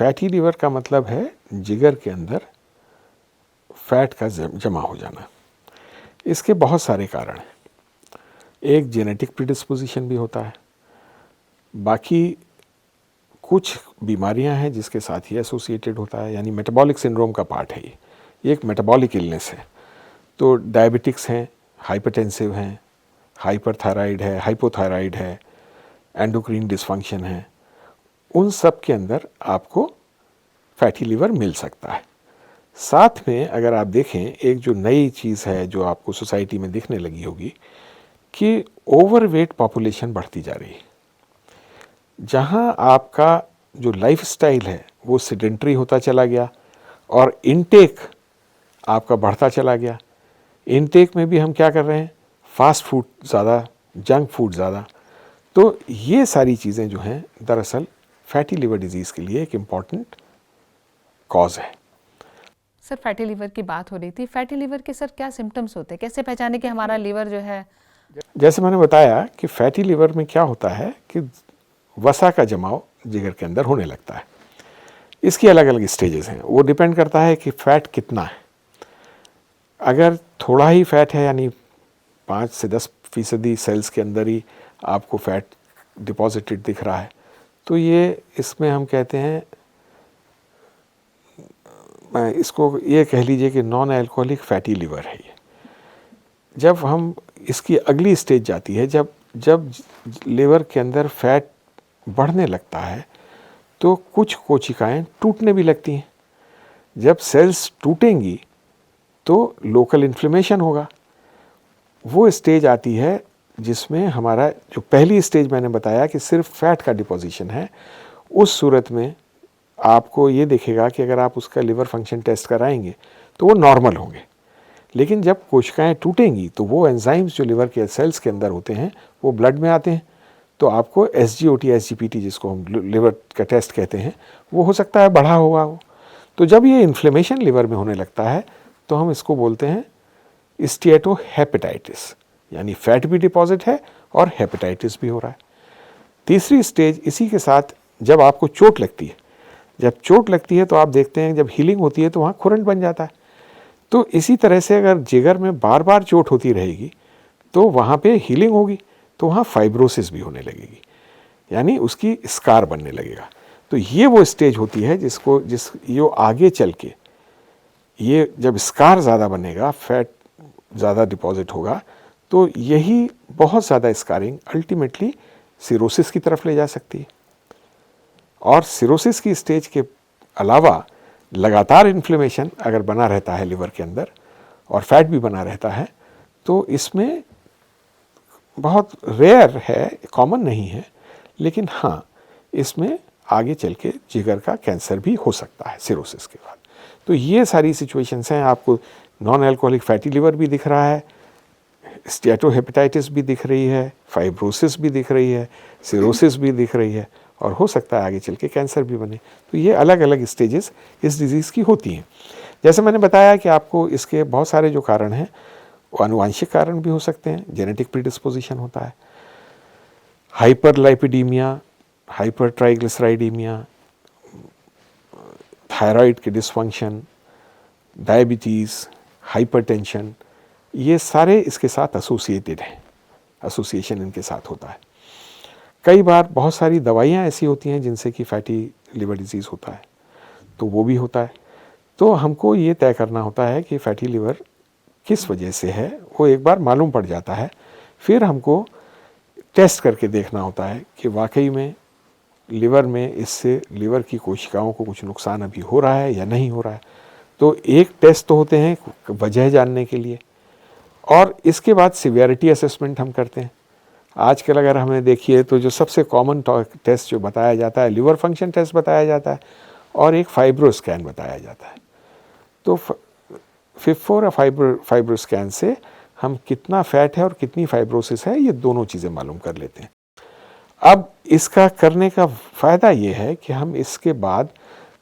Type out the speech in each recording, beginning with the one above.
Fatty liver का मतलब है जिगर के अंदर फैट का जमा हो जाना। इसके बहुत सारे कारण हैं। एक जेनेटिक प्रीडिस्पोजिशन भी होता है, बाकी कुछ बीमारियां हैं जिसके साथ ही एसोसिएटेड होता है, यानी मेटाबॉलिक सिंड्रोम का पार्ट है ये एक मेटाबॉलिक इलनेस है। तो डायबिटिक्स हैं, हाइपरटेंसिव हैं, हाइपरथायराइड है, हाइपोथायराइड है, एंडोक्रीन डिसफंक्शन है, उन सब के अंदर आपको फैटी लीवर मिल सकता है। साथ में अगर आप देखें, एक जो नई चीज़ है जो आपको सोसाइटी में दिखने लगी होगी कि ओवरवेट पॉपुलेशन बढ़ती जा रही है। जहां आपका जो लाइफस्टाइल है वो सेडेंटरी होता चला गया और इनटेक आपका बढ़ता चला गया। इनटेक में भी हम क्या कर रहे हैं, फास्ट फूड ज़्यादा, जंक फूड ज़्यादा। तो ये सारी चीज़ें जो हैं दरअसल फैटी लिवर डिजीज़ के लिए एक इम्पॉर्टेंट कॉज है। सर फैटी लीवर की बात हो रही थी, फैटी लीवर के सर क्या सिम्टम्स होते हैं, कैसे पहचाने कि हमारा लीवर जो है? जैसे मैंने बताया कि फैटी लिवर में क्या होता है कि वसा का जमाव जिगर के अंदर होने लगता है। इसकी अलग अलग स्टेजेस हैं, वो डिपेंड करता है कि फैट कितना है। अगर थोड़ा ही फैट है, यानी 5 से 10% सेल्स के अंदर ही आपको फैट डिपॉजिटेड दिख रहा है, तो ये इसमें हम कहते हैं, इसको ये कह लीजिए कि नॉन अल्कोहलिक फैटी लिवर है ये। जब हम इसकी अगली स्टेज जाती है, जब लिवर के अंदर फैट बढ़ने लगता है तो कुछ कोशिकाएं टूटने भी लगती हैं। जब सेल्स टूटेंगी तो लोकल इन्फ्लेमेशन होगा। वो स्टेज आती है जिसमें हमारा जो पहली स्टेज मैंने बताया कि सिर्फ फैट का डिपोजिशन है, उस सूरत में आपको ये दिखेगा कि अगर आप उसका लिवर फंक्शन टेस्ट कराएंगे तो वो नॉर्मल होंगे। लेकिन जब कोशिकाएं टूटेंगी तो वो एंजाइम्स जो लिवर के सेल्स के अंदर होते हैं वो ब्लड में आते हैं, तो आपको SGOT SGPT जिसको हम लिवर का टेस्ट कहते हैं वो हो सकता है बढ़ा होगा वो। तो जब ये इन्फ्लेमेशन लिवर में होने लगता है तो हम इसको बोलते हैं स्टीएटोहेपेटाइटिस, यानी फैट भी डिपॉजिट है और हेपेटाइटिस भी हो रहा है। तीसरी स्टेज इसी के साथ जब आपको चोट लगती है, जब चोट लगती है तो आप देखते हैं जब हीलिंग होती है तो वहाँ खुरंट बन जाता है। तो इसी तरह से अगर जिगर में बार बार चोट होती रहेगी तो वहाँ पे हीलिंग होगी, तो वहाँ फाइब्रोसिस भी होने लगेगी, यानी उसकी स्कार बनने लगेगा। तो ये वो स्टेज होती है ये आगे चल के ये जब स्कार ज़्यादा बनेगा, फैट ज़्यादा डिपॉजिट होगा, तो यही बहुत ज़्यादा स्कारिंग अल्टीमेटली सिरोसिस की तरफ ले जा सकती है। और सिरोसिस की स्टेज के अलावा लगातार इन्फ्लेमेशन अगर बना रहता है लिवर के अंदर और फैट भी बना रहता है तो इसमें बहुत रेयर है, कॉमन नहीं है, लेकिन हाँ इसमें आगे चल के जिगर का कैंसर भी हो सकता है सिरोसिस के बाद। तो ये सारी सिचुएशंस हैं। आपको नॉन अल्कोहलिक फैटी लिवर भी दिख रहा है, स्टीएटोहेपेटाइटिस भी दिख रही है, फाइब्रोसिस भी दिख रही है, सिरोसिस भी दिख रही है, और हो सकता है आगे चल के कैंसर भी बने। तो ये अलग अलग स्टेजेस इस डिज़ीज़ की होती हैं। जैसे मैंने बताया कि आपको इसके बहुत सारे जो कारण हैं वो अनुवांशिक कारण भी हो सकते हैं, जेनेटिक प्रीडिस्पोजिशन होता है, हाइपरलाइपिडीमिया, हाइपर ट्राइग्लिसराइडीमिया, थायराइड के डिसफंक्शन, डायबिटीज़, हाइपरटेंशन, ये सारे इसके साथ एसोसिएटेड हैं, एसोसिएशन इनके साथ होता है। कई बार बहुत सारी दवाइयाँ ऐसी होती हैं जिनसे कि फैटी लिवर डिजीज़ होता है, तो वो भी होता है। तो हमको ये तय करना होता है कि फैटी लिवर किस वजह से है, वो एक बार मालूम पड़ जाता है, फिर हमको टेस्ट करके देखना होता है कि वाकई में लिवर में इससे लिवर की कोशिकाओं को कुछ नुकसान अभी हो रहा है या नहीं हो रहा है। तो एक टेस्ट तो होते हैं वजह जानने के लिए, और इसके बाद सिवियरिटी असेसमेंट हम करते हैं। आजकल अगर हमें देखिए तो जो सबसे कॉमन टेस्ट जो बताया जाता है, लिवर फंक्शन टेस्ट बताया जाता है और एक फाइब्रो स्कैन बताया जाता है। तो FIB-4 या फाइब्रो स्कैन से हम कितना फैट है और कितनी फाइब्रोसिस है ये दोनों चीज़ें मालूम कर लेते हैं। अब इसका करने का फ़ायदा ये है कि हम इसके बाद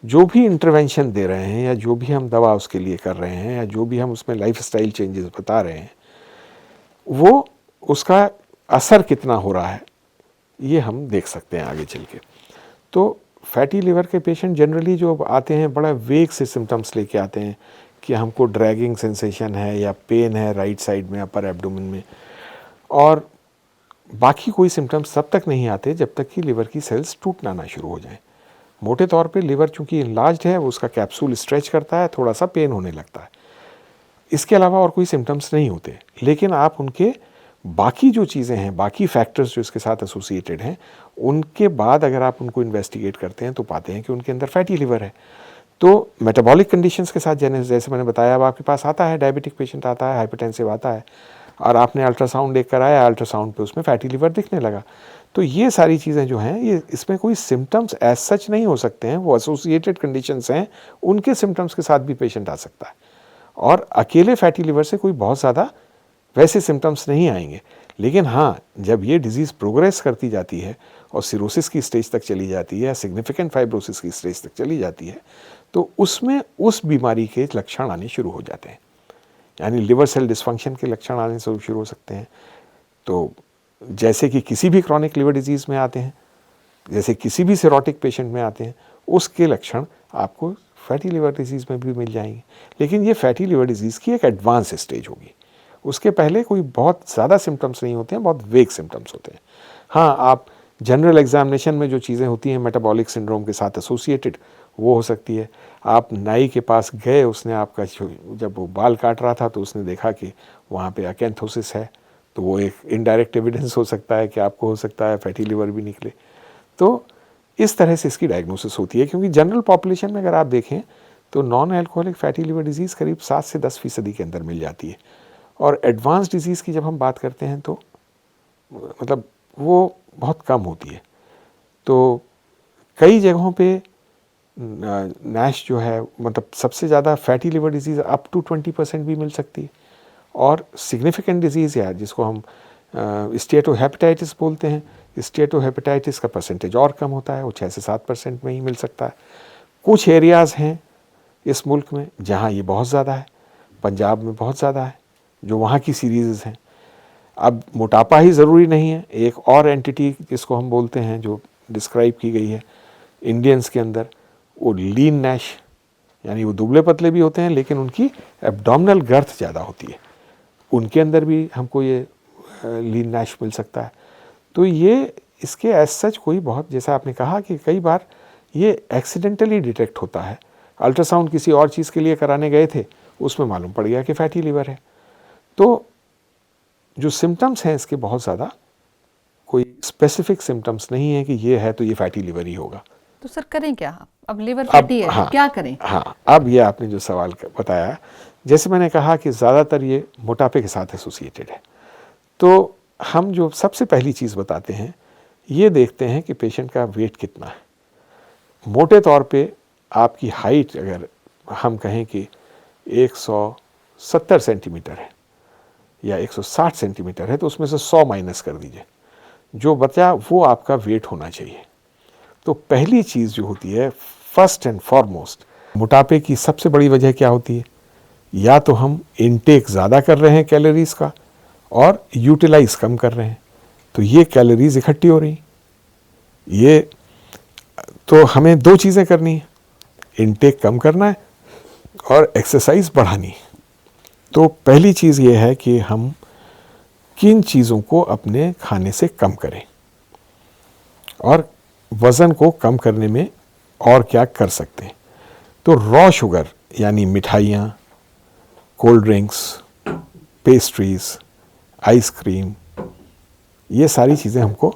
जो भी इंटरवेंशन दे रहे हैं या जो भी हम दवा उसके लिए कर रहे हैं या जो भी हम उसमें लाइफस्टाइल चेंजेस बता रहे हैं, वो उसका असर कितना हो रहा है ये हम देख सकते हैं आगे चल के। तो फैटी लिवर के पेशेंट जनरली जो आते हैं बड़ा वेग से सिम्टम्स लेके आते हैं कि हमको ड्रैगिंग सेंसेशन है या पेन है राइट साइड में अपर एब्डोमेन में, और बाकी कोई सिम्टम्स तब तक नहीं आते जब तक कि लिवर की सेल्स टूटना ना शुरू हो जाए। मोटे तौर पे लिवर चूंकि इनलार्ज्ड है, वो उसका कैप्सूल स्ट्रेच करता है, थोड़ा सा पेन होने लगता है, इसके अलावा और कोई सिम्टम्स नहीं होते। लेकिन आप उनके बाकी जो चीज़ें हैं, बाकी फैक्टर्स जो इसके साथ एसोसिएटेड हैं, उनके बाद अगर आप उनको इन्वेस्टिगेट करते हैं तो पाते हैं कि उनके अंदर फैटी लिवर है। तो मेटाबॉलिक कंडीशंस के साथ जैसे मैंने बताया, अब आपके पास आता है डायबिटिक पेशेंट आता है, हाइपरटेंसिव आता है, और आपने अल्ट्रासाउंड देख कर आया, अल्ट्रासाउंड पे उसमें फैटी लिवर दिखने लगा। तो ये सारी चीज़ें जो हैं, ये इसमें कोई सिम्टम्स एज सच नहीं हो सकते हैं, वो एसोसिएटेड कंडीशंस हैं, उनके सिम्टम्स के साथ भी पेशेंट आ सकता है। और अकेले फैटी लिवर से कोई बहुत ज़्यादा वैसे सिम्टम्स नहीं आएंगे। लेकिन हाँ, जब ये डिजीज़ प्रोग्रेस करती जाती है और सिरोसिस की स्टेज तक चली जाती है या सिग्निफिकेंट फाइब्रोसिस की स्टेज तक चली जाती है, तो उसमें उस बीमारी के लक्षण आने शुरू हो जाते हैं, यानी लिवर सेल डिस्फंक्शन के लक्षण आने से शुरू हो सकते हैं। तो जैसे कि किसी भी क्रॉनिक लिवर डिजीज़ में आते हैं, जैसे किसी भी सिरोटिक पेशेंट में आते हैं, उसके लक्षण आपको फैटी लिवर डिजीज़ में भी मिल जाएंगे। लेकिन ये फैटी लिवर डिजीज़ की एक एडवांस स्टेज होगी, उसके पहले कोई बहुत ज़्यादा सिम्टम्स नहीं होते हैं, बहुत वेग सिम्टम्स होते हैं। हाँ, आप जनरल एग्जामिनेशन में जो चीज़ें होती हैं मेटाबॉलिक सिंड्रोम के साथ एसोसिएटेड, वो हो सकती है। आप नाई के पास गए, उसने आपका जब वो बाल काट रहा था तो उसने देखा कि वहाँ पे अकेंथोसिस है, तो वो एक इनडायरेक्ट एविडेंस हो सकता है कि आपको हो सकता है फैटी लिवर भी निकले। तो इस तरह से इसकी डायग्नोसिस होती है, क्योंकि जनरल पॉपुलेशन में अगर आप देखें तो non alcoholic fatty liver disease करीब 7 से 10% के अंदर मिल जाती है। और एडवांस डिजीज़ की जब हम बात करते हैं तो मतलब वो बहुत कम होती है। तो कई जगहों पे नैश जो है, मतलब सबसे ज़्यादा fatty liver disease up to 20% भी मिल सकती है, और सिग्निफिकेंट डिजीज़ है जिसको हम स्टेटोहेपेटाइटिस बोलते हैं, स्टेटोहेपेटाइटिस का परसेंटेज और कम होता है, वो 6 से 7% में ही मिल सकता है। कुछ एरियाज़ हैं इस मुल्क में जहाँ ये बहुत ज़्यादा है, पंजाब में बहुत ज़्यादा है, जो वहाँ की सीरीज़ हैं। अब मोटापा ही ज़रूरी नहीं है, एक और एंटिटी जिसको हम बोलते हैं जो डिस्क्राइब की गई है इंडियंस के अंदर, वो लीन नैश, यानी वो दुबले पतले भी होते हैं लेकिन उनकी एब्डोमिनल गर्थ ज़्यादा होती है, उनके अंदर भी हमको ये लीन नैश मिल सकता है। तो ये इसके एज सच कोई बहुत, जैसा आपने कहा कि कई बार ये एक्सीडेंटली डिटेक्ट होता है। अल्ट्रासाउंड किसी और चीज़ के लिए कराने गए थे, उसमें मालूम पड़ गया कि फैटी लिवर है। तो जो सिम्टम्स हैं इसके बहुत ज़्यादा कोई स्पेसिफिक सिम्टम्स नहीं है कि ये है तो ये फैटी लिवर ही होगा। तो सर करें क्या? अब लिवर फैटी है, हाँ, क्या करें? हाँ, अब ये आपने जो सवाल बताया, जैसे मैंने कहा कि ज़्यादातर ये मोटापे के साथ एसोसिएटेड है, तो हम जो सबसे पहली चीज़ बताते हैं ये देखते हैं कि पेशेंट का वेट कितना है। मोटे तौर पे आपकी हाइट अगर हम कहें कि 170 सेंटीमीटर है या 160 सेंटीमीटर है, तो उसमें से 100 माइनस कर दीजिए, जो बचा वो आपका वेट होना चाहिए। तो पहली चीज़ जो होती है, फर्स्ट एंड फॉरमोस्ट, मोटापे की सबसे बड़ी वजह क्या होती है? या तो हम इनटेक ज़्यादा कर रहे हैं कैलोरीज़ का और यूटिलाइज कम कर रहे हैं, तो ये कैलोरीज इकट्ठी हो रही। ये तो हमें दो चीज़ें करनी है, इनटेक कम करना है और एक्सरसाइज बढ़ानी है। तो पहली चीज़ ये है कि हम किन चीज़ों को अपने खाने से कम करें और वज़न को कम करने में और क्या कर सकते हैं। तो रॉ शुगर यानी मिठाइयाँ, कोल्ड ड्रिंक्स, पेस्ट्रीज़, आइसक्रीम, ये सारी चीज़ें हमको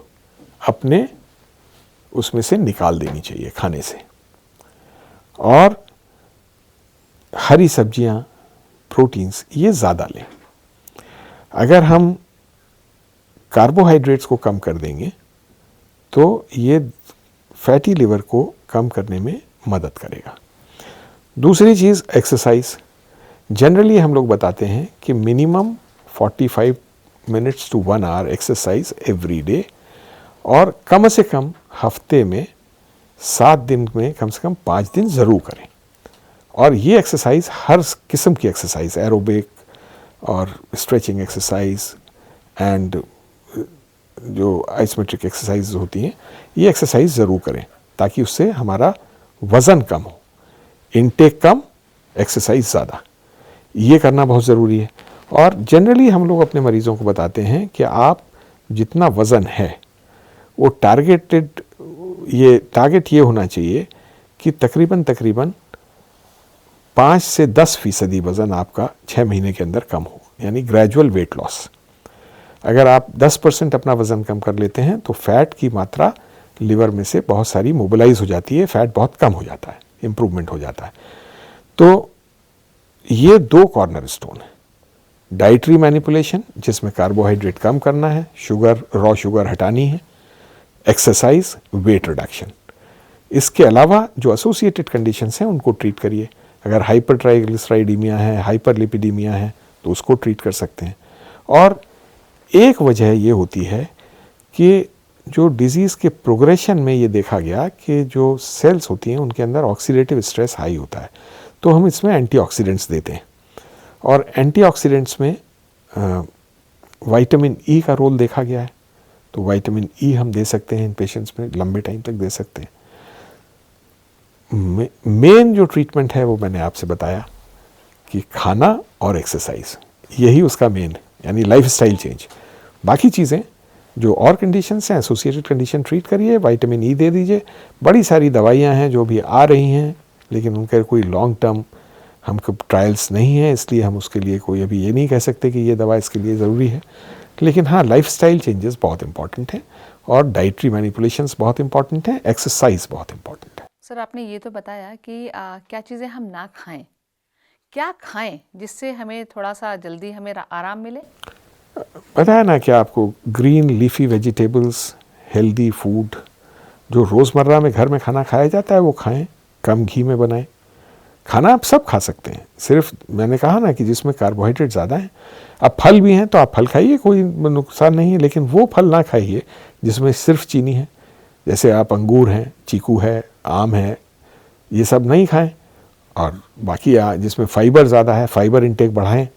अपने उसमें से निकाल देनी चाहिए खाने से। और हरी सब्जियां, प्रोटीन्स ये ज़्यादा लें। अगर हम कार्बोहाइड्रेट्स को कम कर देंगे तो ये फैटी लिवर को कम करने में मदद करेगा। दूसरी चीज़ एक्सरसाइज। जनरली हम लोग बताते हैं कि minimum 45 minutes to 1 hour exercise every day, और कम से कम हफ्ते में 7 दिन में कम से कम 5 दिन ज़रूर करें। और ये एक्सरसाइज हर किस्म की एक्सरसाइज, एरोबिक और स्ट्रेचिंग एक्सरसाइज एंड जो आइसोमेट्रिक एक्सरसाइज होती हैं, ये एक्सरसाइज ज़रूर करें ताकि उससे हमारा वज़न कम हो। इनटेक कम, एक्सरसाइज ज़्यादा, ये करना बहुत ज़रूरी है। और जनरली हम लोग अपने मरीज़ों को बताते हैं कि आप जितना वज़न है वो टारगेट ये होना चाहिए कि तकरीबन 5 से 10% वज़न आपका 6 महीने के अंदर कम हो, यानी ग्रेजुअल वेट लॉस। अगर आप 10% अपना वज़न कम कर लेते हैं तो फैट की मात्रा लिवर में से बहुत सारी मोबिलाइज हो जाती है, फैट बहुत कम हो जाता है, इम्प्रूवमेंट हो जाता है। तो ये 2 कॉर्नर स्टोन है, डाइटरी मैनिपुलेशन जिसमें कार्बोहाइड्रेट कम करना है, रॉ शुगर हटानी है, एक्सरसाइज, वेट रिडक्शन। इसके अलावा जो एसोसिएटेड कंडीशंस हैं उनको ट्रीट करिए। अगर हाइपर ट्राइग्लिसराइडीमिया है, हाइपर लिपिडीमिया है तो उसको ट्रीट कर सकते हैं। और एक वजह ये होती है कि जो डिजीज़ के प्रोग्रेशन में ये देखा गया कि जो सेल्स होती हैं उनके अंदर ऑक्सीडेटिव स्ट्रेस हाई होता है, तो हम इसमें एंटीऑक्सीडेंट्स देते हैं। और एंटीऑक्सीडेंट्स में विटामिन ई का रोल देखा गया है, तो विटामिन ई हम दे सकते हैं इन पेशेंट्स में, लंबे टाइम तक दे सकते हैं। मेन जो ट्रीटमेंट है वो मैंने आपसे बताया कि खाना और एक्सरसाइज, यही उसका मेन है, यानी लाइफस्टाइल चेंज। बाकी चीज़ें जो और कंडीशंस हैं, एसोसिएटेड कंडीशन ट्रीट करिए, विटामिन ई दे दीजिए। बड़ी सारी दवाइयां हैं जो भी आ रही हैं, लेकिन उनका कोई लॉन्ग टर्म हमको ट्रायल्स नहीं है, इसलिए हम उसके लिए कोई अभी ये नहीं कह सकते कि ये दवा इसके लिए ज़रूरी है। लेकिन हाँ, लाइफस्टाइल चेंजेस बहुत इंपॉर्टेंट हैं और डाइटरी मैनिपुलेशंस बहुत इंपॉर्टेंट हैं, एक्सरसाइज बहुत इंपॉर्टेंट है। सर आपने ये तो बताया कि क्या चीज़ें हम ना खाएं, क्या खाएं जिससे हमें थोड़ा सा जल्दी हमें आराम मिले? बताया ना कि आपको green leafy vegetables, healthy food जो रोज़मर्रा में घर में खाना खाया जाता है वो खाएं, कम घी में बनाएं। खाना आप सब खा सकते हैं, सिर्फ मैंने कहा ना कि जिसमें कार्बोहाइड्रेट ज़्यादा है। अब फल भी हैं तो आप फल खाइए, कोई नुकसान नहीं है, लेकिन वो फल ना खाइए जिसमें सिर्फ चीनी है। जैसे आप अंगूर हैं, चीकू है, आम है, ये सब नहीं खाएं। और बाकी जिसमें फाइबर ज़्यादा है, फाइबर इंटेक बढ़ाएं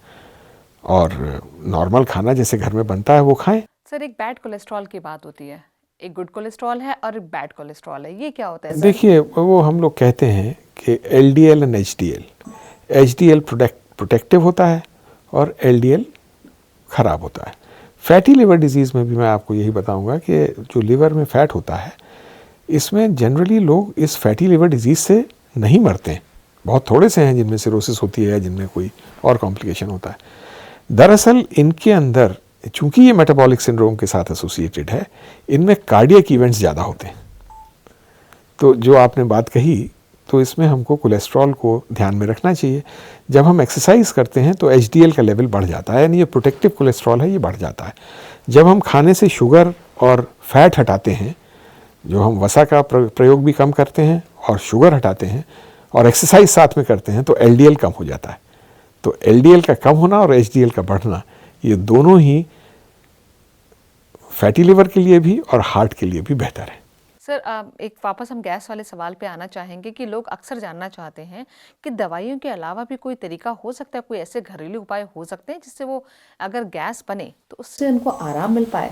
और नॉर्मल खाना जैसे घर में बनता है वो खाएं। सर एक बैड कोलेस्ट्रॉल की बात होती है, एक गुड कोलेस्ट्रॉल है और एक बैड कोलेस्ट्रॉल है, ये क्या होता है सर? देखिए, वो हम लोग कहते हैं कि LDL and HDL, HDL protective होता है और LDL ख़राब होता है। फैटी लिवर डिजीज़ में भी मैं आपको यही बताऊंगा कि जो लिवर में फैट होता है, इसमें जनरली लोग इस फैटी लिवर डिजीज़ से नहीं मरते हैं, बहुत थोड़े से हैं जिनमें सिरोसिस होती है या जिनमें कोई और कॉम्प्लिकेशन होता है। दरअसल इनके अंदर, चूंकि ये मेटाबॉलिक सिंड्रोम के साथ एसोसिएटेड है, इनमें कार्डियक इवेंट्स ज़्यादा होते हैं। तो जो आपने बात कही, तो इसमें हमको कोलेस्ट्रॉल को ध्यान में रखना चाहिए। जब हम एक्सरसाइज करते हैं तो HDL का लेवल बढ़ जाता है, यानी ये प्रोटेक्टिव कोलेस्ट्रॉल है, ये बढ़ जाता है। जब हम खाने से शुगर और फैट हटाते हैं, जो हम वसा का प्रयोग भी कम करते हैं और शुगर हटाते हैं और एक्सरसाइज साथ में करते हैं, तो LDL कम हो जाता है। तो LDL का कम होना और HDL का बढ़ना, ये दोनों ही फैटी लिवर के लिए भी और हार्ट के लिए भी बेहतर है। सर एक वापस हम गैस वाले सवाल पे आना चाहेंगे कि लोग अक्सर जानना चाहते हैं कि दवाइयों के अलावा भी कोई तरीका हो सकता है, कोई ऐसे घरेलू उपाय हो सकते हैं जिससे वो अगर गैस बने तो उससे उनको आराम मिल पाए?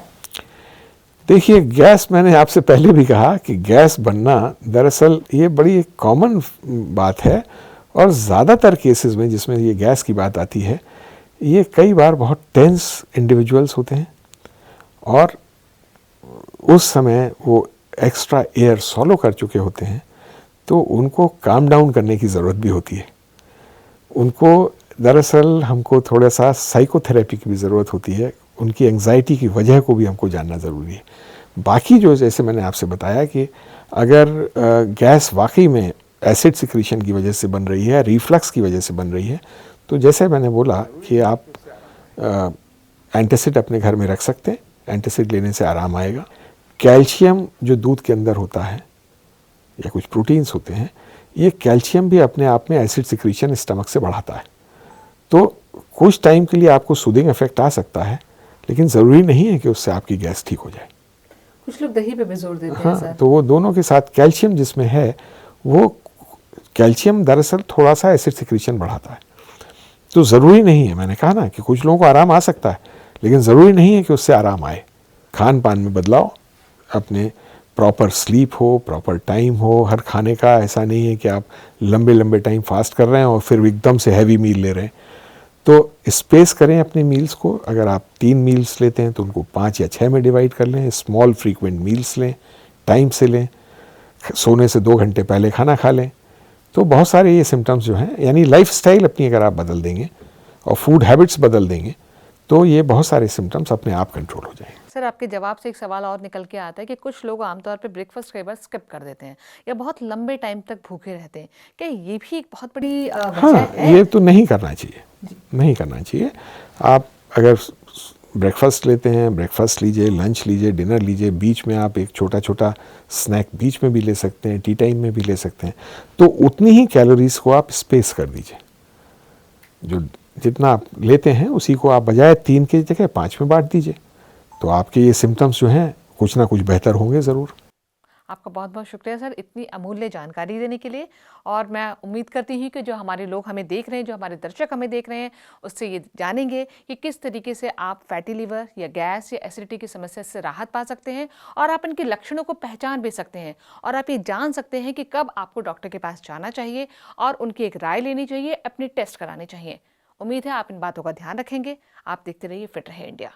देखिए, गैस, मैंने आपसे पहले भी कहा कि गैस बनना दरअसल ये बड़ी एक कॉमन बात है और ज़्यादातर केसेस में जिसमें ये गैस की बात आती है, ये कई बार बहुत टेंस इंडिविजुअल्स होते हैं और उस समय वो एक्स्ट्रा एयर सॉलो कर चुके होते हैं, तो उनको काम डाउन करने की ज़रूरत भी होती है। उनको दरअसल हमको थोड़ा सा साइकोथेरेपी की भी ज़रूरत होती है, उनकी एंग्जाइटी की वजह को भी हमको जानना ज़रूरी है। बाकी जो, जैसे मैंने आपसे बताया कि अगर गैस वाकई में एसिड सिक्रीशन की वजह से बन रही है, रिफ्लक्स की वजह से बन रही है, तो जैसे मैंने बोला कि आप एंटासिड अपने घर में रख सकते हैं, एंटासिड लेने से आराम आएगा। कैल्शियम जो दूध के अंदर होता है या कुछ प्रोटीन्स होते हैं, ये कैल्शियम भी अपने आप में एसिड सिक्रीशन स्टमक से बढ़ाता है। तो कुछ टाइम के लिए आपको सूदिंग इफेक्ट आ सकता है, लेकिन ज़रूरी नहीं है कि उससे आपकी गैस ठीक हो जाए। कुछ लोग दही पे भी जोर देते हैं सर। तो वो दोनों के साथ कैल्शियम जिसमें है, वो कैल्शियम दरअसल थोड़ा सा एसिड सिक्रीशन बढ़ाता है। तो ज़रूरी नहीं है, मैंने कहा ना कि कुछ लोगों को आराम आ सकता है, लेकिन ज़रूरी नहीं है कि उससे आराम आए। खान पान में बदलाव, अपने प्रॉपर स्लीप हो, प्रॉपर टाइम हो हर खाने का। ऐसा नहीं है कि आप लंबे लंबे टाइम फास्ट कर रहे हैं और फिर एकदम से हैवी मील ले रहे हैं। तो स्पेस करें अपने मील्स को। अगर आप 3 मील्स लेते हैं तो उनको 5 या 6 में डिवाइड कर लें। स्मॉल फ्रीक्वेंट मील्स लें, टाइम से लें, सोने से 2 घंटे पहले खाना खा लें। तो बहुत सारे ये सिम्टम्स जो हैं, यानी लाइफस्टाइल अपनी अगर आप बदल देंगे और फूड हैबिट्स बदल देंगे तो ये बहुत सारे सिम्टम्स अपने आप कंट्रोल हो जाएंगे। सर, आपके जवाब से एक सवाल और निकल के आता है कि कुछ लोग आमतौर पे ब्रेकफास्ट कई बार स्किप कर देते हैं या बहुत लंबे टाइम तक भूखे रहते हैं। क्या ये भी एक बहुत बड़ी हाँ, वजह है? ये तो नहीं करना चाहिए, नहीं करना चाहिए। आप अगर ब्रेकफास्ट लेते हैं, ब्रेकफास्ट लीजिए, लंच लीजिए, डिनर लीजिए, बीच में आप एक छोटा छोटा स्नैक बीच में भी ले सकते हैं, टी टाइम में भी ले सकते हैं। तो उतनी ही कैलोरीज को आप स्पेस कर दीजिए। जो जितना आप लेते हैं उसी को आप बजाय 3 की जगह 5 में बांट दीजिए। तो आपके ये सिम्टम्स जो हैं कुछ ना कुछ बेहतर होंगे ज़रूर। आपका बहुत बहुत शुक्रिया सर, इतनी अमूल्य जानकारी देने के लिए। और मैं उम्मीद करती हूँ कि जो हमारे लोग हमें देख रहे हैं, जो हमारे दर्शक हमें देख रहे हैं, उससे ये जानेंगे कि किस तरीके से आप फैटी लिवर या गैस या एसिडिटी की समस्या से राहत पा सकते हैं और आप इनके लक्षणों को पहचान भी सकते हैं और आप ये जान सकते हैं कि कब आपको डॉक्टर के पास जाना चाहिए और उनकी एक राय लेनी चाहिए, अपने टेस्ट कराने चाहिए। उम्मीद है आप इन बातों का ध्यान रखेंगे। आप देखते रहिए फिट रहे इंडिया।